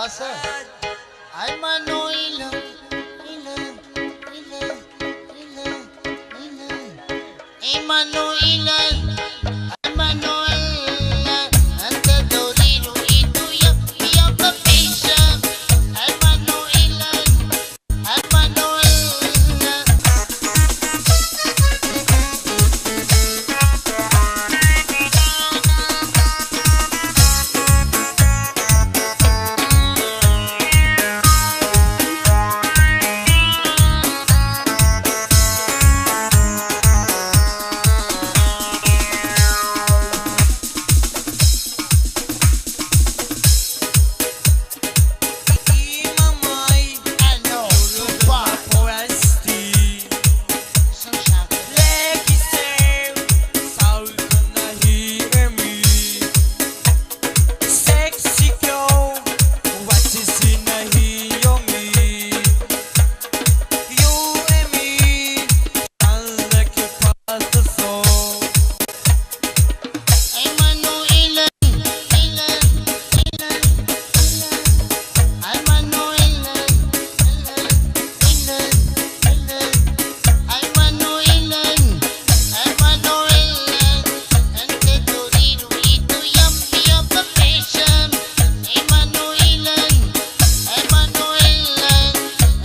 असं Ay mano ilan, ilan, ilan, ilan, ilan. Ay mano ilan, ay mano ilan. Ante doriro ito yung papisa. Ay mano ilan, ay mano ilan. Ano, super. Isang shaka. Ay mano ilan, ilan, ilan, ilan. Ay mano ilan, ilan, ilan, ilan. Ay mano ilan, ay mano ilan. Ante doriro ito yung papisa. Ay mano ilan, ay mano ilan.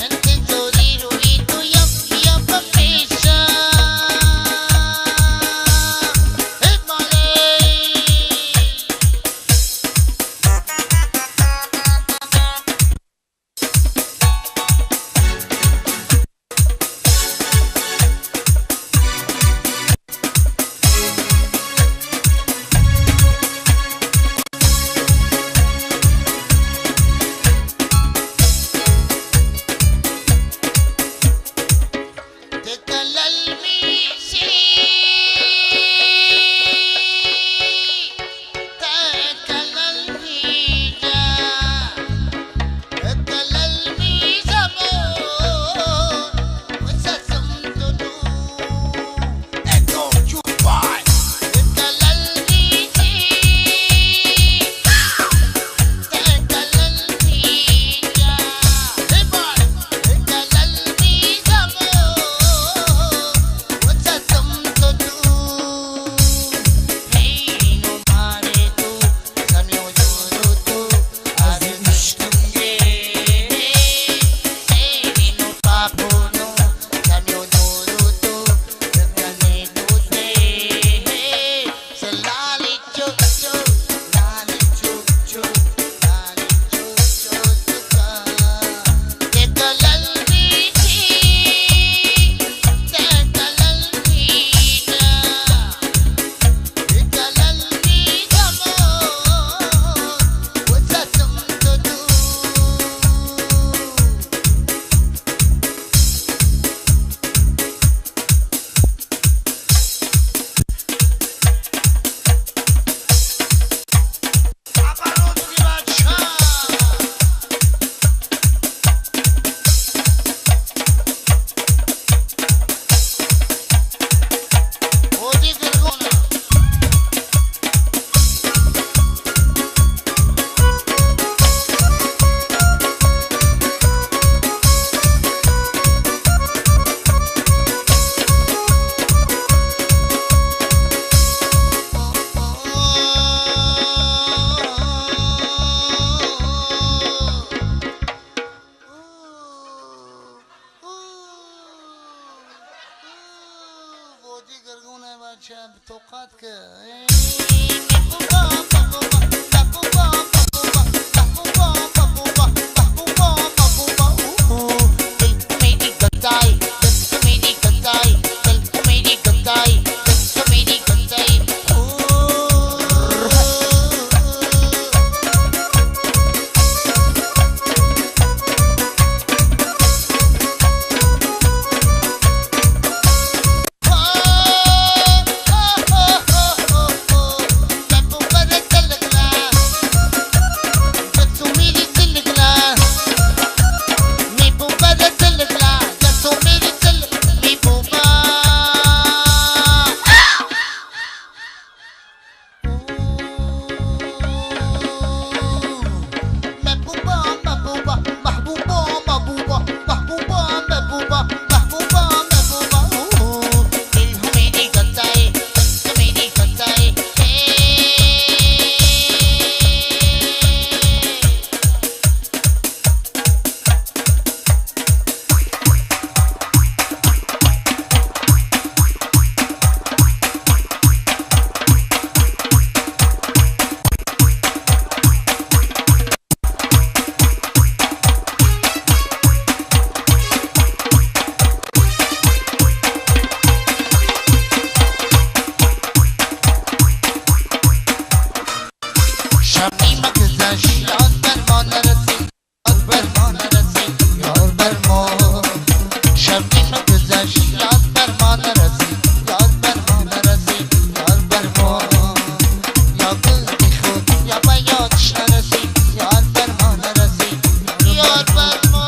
Ante doriro ito yung papisa. Hey, Molly! تكلميسي تكلميجا تكلميجا وسسمتنو Echo Jukebox تكلميسي تكلميجا Hey boy تكلميجا وسسمتنو Hey no mare tu samyo jurutu arishtunge Hey no papuno samyo jurutu dagane dute Salali chuk chuk lali chuk chuk lali chuk chuk tuka Tekalalmiti tekalalmita tekalalmita mo wasasamtudu Aparoto di bacia Odi Gargona Odi Gargona baca tokat ke شب نیمه گذشت یاد بر ما نرسید، یاد بر ما نرسید، یاد بر ما. شب نیمه گذشت یاد بر ما نرسید، یاد بر ما نرسید، یاد بر ما. یا گل بی خود یا به یادش نرسید، یاد بر ما نرسید، یاد بر ما.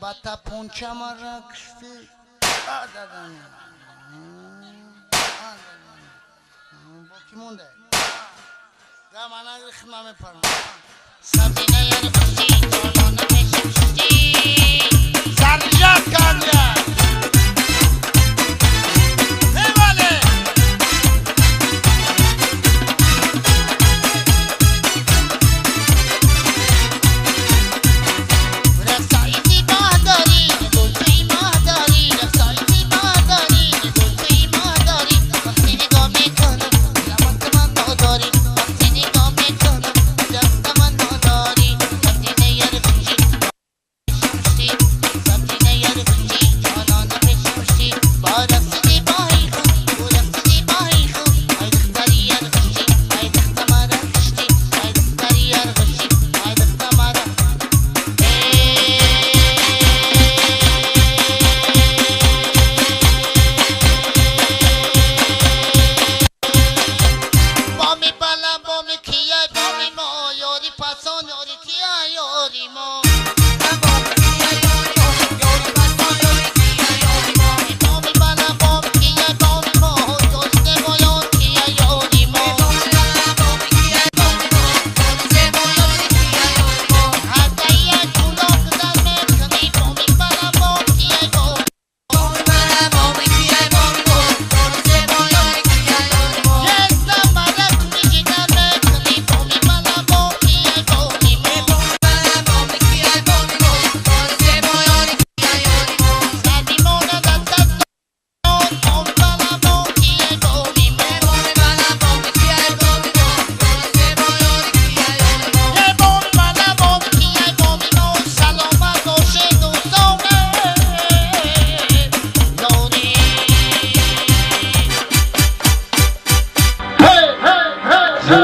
Bata poncha marakshti Boki munde Gamana grikhma me paran Sabine yani kusti Jolana peshimshti Sarjat kanya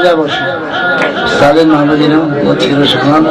شده باشه استاد من ببینم با تیرش کنم